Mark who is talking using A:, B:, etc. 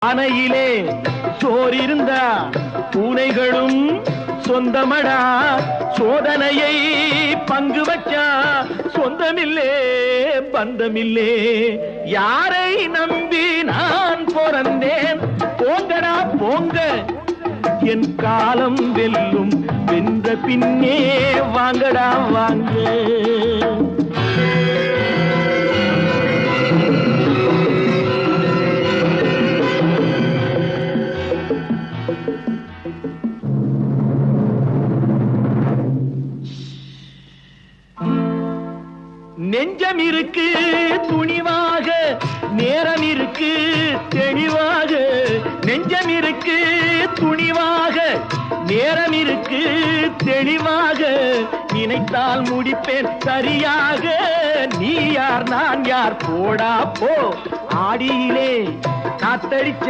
A: அணையிலே சோறிருந்தா பூனைகளும் சொந்தமடா. சோதனையை பங்கு வச்சா சொந்தமில்லே பந்தமில்லே. யாரை நம்பி நான் பிறந்தேன்? போங்கடா போங்க, என் காலம் வெல்லும். வென்ற பின்னே வாங்கடா வாங்க. நெஞ்சம் இருக்கு துணிவாக, நேரம் இருக்கு தெளிவாக. நெஞ்சம் இருக்கு துணிவாக, நேரம் இருக்கு தெளிவாக. நினைத்தால் முடிப்பேன் சரியாக. நீ யார் நான் யார், போடா போ. ஆடியிலே காத்தடிச்ச